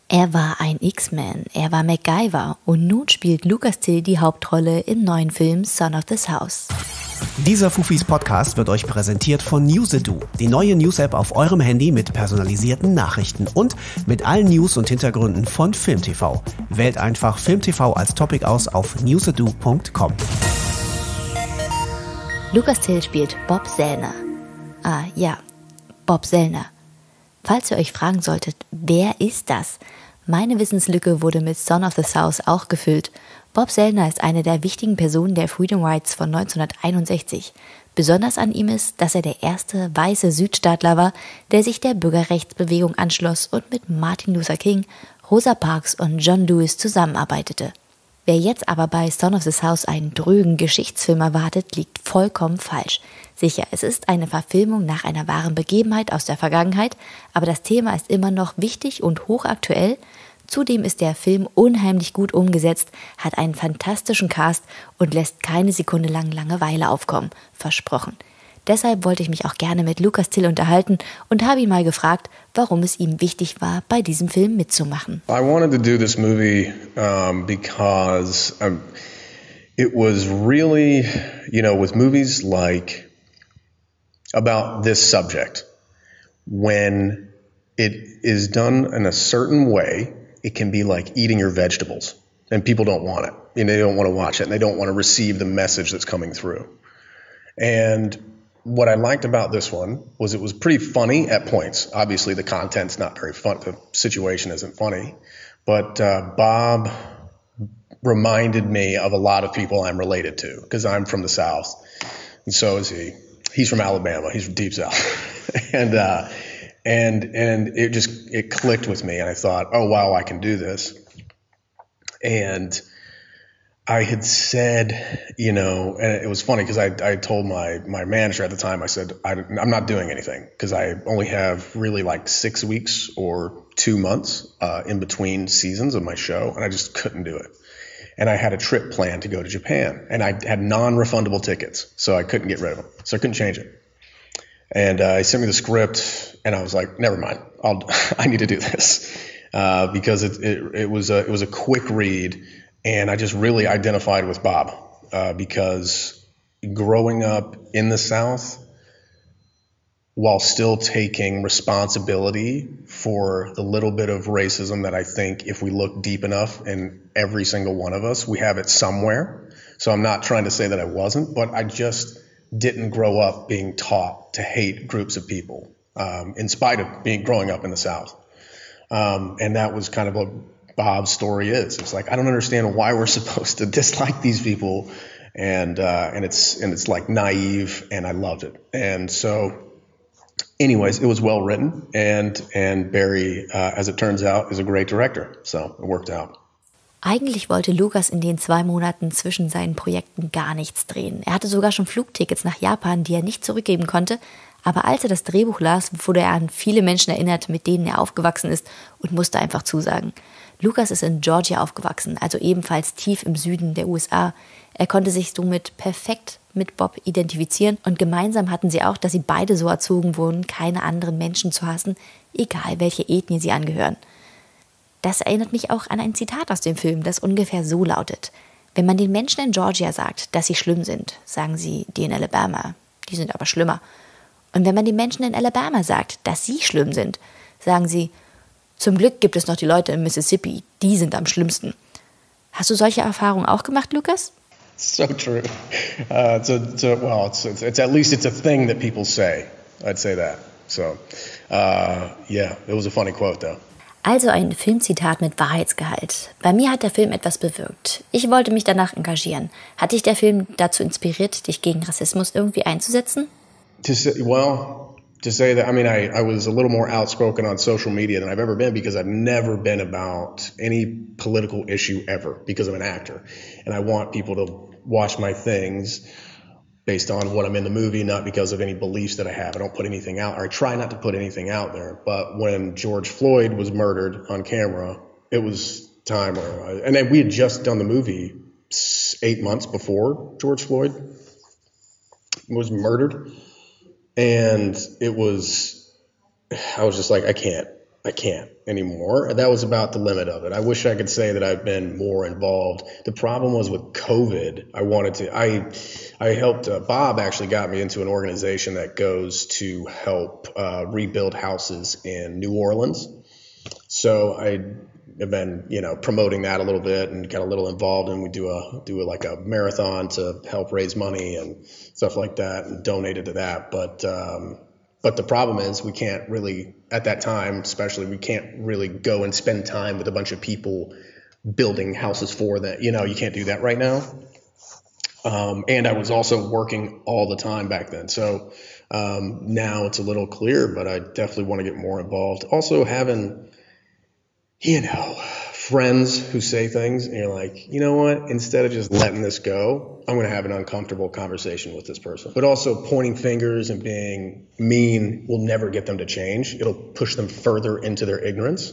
Er war ein X-Man, er war MacGuyver und nun spielt Lucas Till die Hauptrolle im neuen Film Son of the South. Dieser FUFIS Podcast wird euch präsentiert von Newsedu, die neue News-App auf eurem Handy mit personalisierten Nachrichten und mit allen News und Hintergründen von FILM.TV. Wählt einfach FILM.TV als Topic aus auf newsedu.com. Lucas Till spielt Bob Sellner. Bob Sellner. Falls ihr euch fragen solltet, wer ist das? Meine Wissenslücke wurde mit Son of the South auch gefüllt. Bob Sellner ist eine der wichtigen Personen der Freedom Rides von 1961. Besonders an ihm ist, dass er der erste weiße Südstaatler war, der sich der Bürgerrechtsbewegung anschloss und mit Martin Luther King, Rosa Parks und John Lewis zusammenarbeitete. Wer jetzt aber bei Son of the South einen drögen Geschichtsfilm erwartet, liegt vollkommen falsch. Sicher, es ist eine Verfilmung nach einer wahren Begebenheit aus der Vergangenheit, aber das Thema ist immer noch wichtig und hochaktuell. Zudem ist der Film unheimlich gut umgesetzt, hat einen fantastischen Cast und lässt keine Sekunde lang Langeweile aufkommen. Versprochen. Deshalb wollte ich mich auch gerne mit Lucas Till unterhalten und habe ihn mal gefragt, warum es ihm wichtig war, bei diesem Film mitzumachen. I wanted to do this movie because it was really, with movies like about this subject, when it is done in a certain way, it can be like eating your vegetables, and people don't want it. They don't want to watch it, and they don't want to receive the message that's coming through. And what I liked about this one was it was pretty funny at points. Obviously, the content's not very fun. The situation isn't funny. But Bob reminded me of a lot of people I'm related to because I'm from the South, and so is he. He's from Alabama. He's from Deep South. and it clicked with me, and I thought, oh, wow, I can do this. And I had said, and it was funny because I told my manager at the time, I said, I'm not doing anything because I only have really like 6 weeks or 2 months in between seasons of my show, and I just couldn't do it. And I had a trip planned to go to Japan, and I had non-refundable tickets, so I couldn't get rid of them. So I couldn't change it. And he sent me the script, and I was like, never mind, I need to do this because it was a quick read. And I just really identified with Bob because growing up in the South while still taking responsibility for the little bit of racism that I think if we look deep enough in every single one of us, we have it somewhere. So I'm not trying to say that I wasn't, but I just didn't grow up being taught to hate groups of people in spite of growing up in the South. And that was kind of what Bob's story is. It's like, I don't understand why we're supposed to dislike these people, and it's like naive, and I loved it. And so anyways, it was well written, and Barry, as it turns out, is a great director. So it worked out. Eigentlich wollte Lucas in den 2 Monaten zwischen seinen Projekten gar nichts drehen. Er hatte sogar schon Flugtickets nach Japan, die er nicht zurückgeben konnte. Aber als er das Drehbuch las, wurde er an viele Menschen erinnert, mit denen er aufgewachsen ist und musste einfach zusagen. Lucas ist in Georgia aufgewachsen, also ebenfalls tief im Süden der USA. Er konnte sich somit perfekt mit Bob identifizieren und gemeinsam hatten sie auch, dass sie beide so erzogen wurden, keine anderen Menschen zu hassen, egal welche Ethnie sie angehören. Das erinnert mich auch an ein Zitat aus dem Film, das ungefähr so lautet: Wenn man den Menschen in Georgia sagt, dass sie schlimm sind, sagen sie, die in Alabama, die sind aber schlimmer. Und wenn man den Menschen in Alabama sagt, dass sie schlimm sind, sagen sie, zum Glück gibt es noch die Leute in Mississippi, die sind am schlimmsten. Hast du solche Erfahrungen auch gemacht, Lucas? So true. It's at least it's a thing that people say. I'd say that. So, it was a funny quote though. Also ein Filmzitat mit Wahrheitsgehalt. Bei mir hat der Film etwas bewirkt. Ich wollte mich danach engagieren. Hat dich der Film dazu inspiriert, dich gegen Rassismus irgendwie einzusetzen? To say that, I was a little more outspoken on social media than I've ever been because I've never been about any political issue ever because I'm an actor. And I want people to watch my things based on what I'm in the movie, not because of any beliefs that I have. I don't put anything out, or I try not to put anything out there. But when George Floyd was murdered on camera, it was time where, and then we had just done the movie 8 months before George Floyd was murdered. And I was just like, I can't I can't anymore. That was about the limit of it. I wish I could say that I've been more involved. The problem was with COVID. I helped, Bob actually got me into an organization that goes to help rebuild houses in New Orleans. So I have been, promoting that a little bit and got a little involved, and we do a marathon to help raise money and stuff like that, and donated to that. But the problem is we can't really, at that time especially, we can't really go and spend time with a bunch of people building houses for them. You can't do that right now. And I was also working all the time back then. So now it's a little clearer, but I definitely want to get more involved. Also having, friends who say things and you're like, you know what, instead of just letting this go, I'm going to have an uncomfortable conversation with this person. But also pointing fingers and being mean will never get them to change. It'll push them further into their ignorance.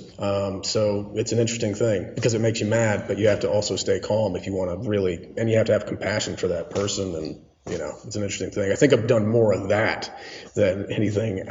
So it's an interesting thing because it makes you mad, but you have to also stay calm if you want to really, and you have to have compassion for that person. And, it's an interesting thing. I think I've done more of that than anything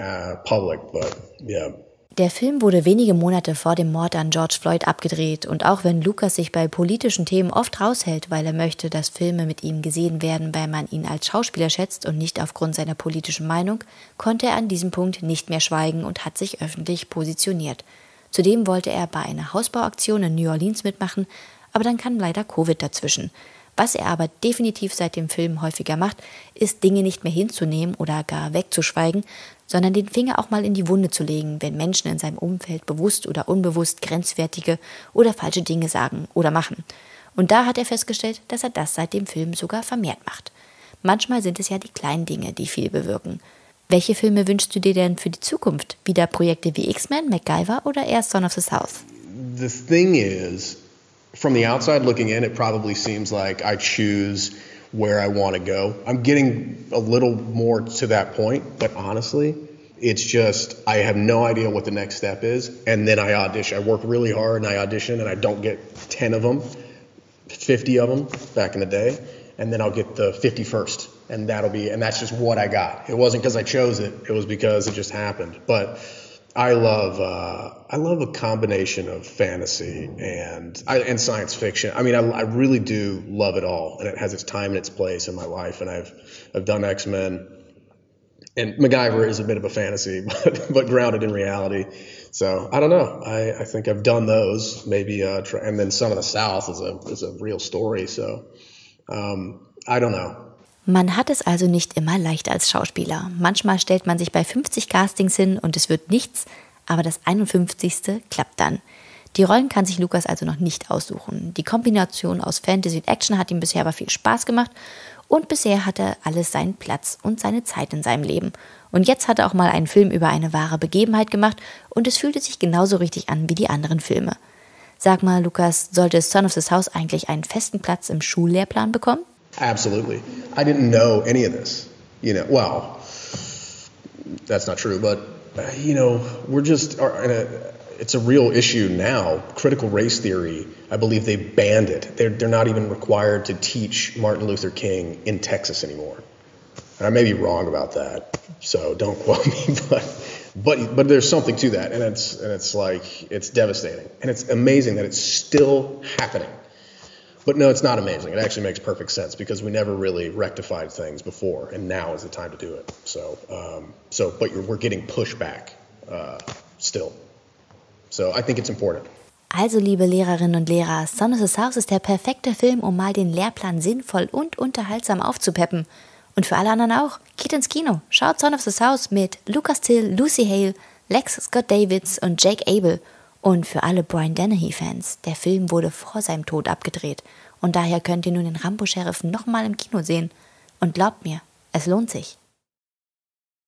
public, but yeah. Der Film wurde wenige Monate vor dem Mord an George Floyd abgedreht, und auch wenn Lucas sich bei politischen Themen oft raushält, weil er möchte, dass Filme mit ihm gesehen werden, weil man ihn als Schauspieler schätzt und nicht aufgrund seiner politischen Meinung, konnte er an diesem Punkt nicht mehr schweigen und hat sich öffentlich positioniert. Zudem wollte er bei einer Hausbauaktion in New Orleans mitmachen, aber dann kam leider Covid dazwischen. Was er aber definitiv seit dem Film häufiger macht, ist, Dinge nicht mehr hinzunehmen oder gar wegzuschweigen, sondern den Finger auch mal in die Wunde zu legen, wenn Menschen in seinem Umfeld bewusst oder unbewusst grenzwertige oder falsche Dinge sagen oder machen. Und da hat er festgestellt, dass er das seit dem Film sogar vermehrt macht. Manchmal sind es ja die kleinen Dinge, die viel bewirken. Welche Filme wünschst du dir denn für die Zukunft? Wieder Projekte wie X-Men, MacGuyver oder eher Son of the South? The thing is, from the outside looking in, it probably seems like I choose where I want to go. I'm getting a little more to that point, but honestly, it's just I have no idea what the next step is, and then I audition. I work really hard and I audition, and I don't get 10 of them, 50 of them back in the day, and then I'll get the 51st, and that's just what I got. It wasn't because I chose it; it was because it just happened. But I love a combination of fantasy and science fiction. I mean, I really do love it all, and it has its time and its place in my life. And I've done X-Men, and MacGyver is a bit of a fantasy, but grounded in reality. So I don't know. I think I've done those maybe, and then Son of the South is a real story. So I don't know. Man hat es also nicht immer leicht als Schauspieler. Manchmal stellt man sich bei 50 Castings hin und es wird nichts, aber das 51. klappt dann. Die Rollen kann sich Lucas also noch nicht aussuchen. Die Kombination aus Fantasy und Action hat ihm bisher aber viel Spaß gemacht und bisher hatte alles seinen Platz und seine Zeit in seinem Leben. Und jetzt hat er auch mal einen Film über eine wahre Begebenheit gemacht und es fühlte sich genauso richtig an wie die anderen Filme. Sag mal, Lucas, sollte Son of the South eigentlich einen festen Platz im Schullehrplan bekommen? Absolutely. I didn't know any of this, well, that's not true, but, it's a real issue now. Critical race theory, I believe they banned it. They're not even required to teach Martin Luther King in Texas anymore. And I may be wrong about that, so don't quote me, but there's something to that, and it's like, it's devastating. And it's amazing that it's still happening. But no, it's not amazing. It actually makes perfect sense because we never really rectified things before, and now is the time to do it. But we're getting pushback still. So I think it's important. Also, liebe Lehrerinnen und Lehrer, Son of the South ist der perfekte Film, um mal den Lehrplan sinnvoll und unterhaltsam aufzupeppen. Und für alle anderen auch, geht ins Kino, schaut Son of the South mit Lucas Till, Lucy Hale, Lex Scott Davids und Jake Abel. Und für alle Brian Dennehy-Fans, der Film wurde vor seinem Tod abgedreht. Und daher könnt ihr nun den Rambo-Sheriff nochmal im Kino sehen. Und glaubt mir, es lohnt sich.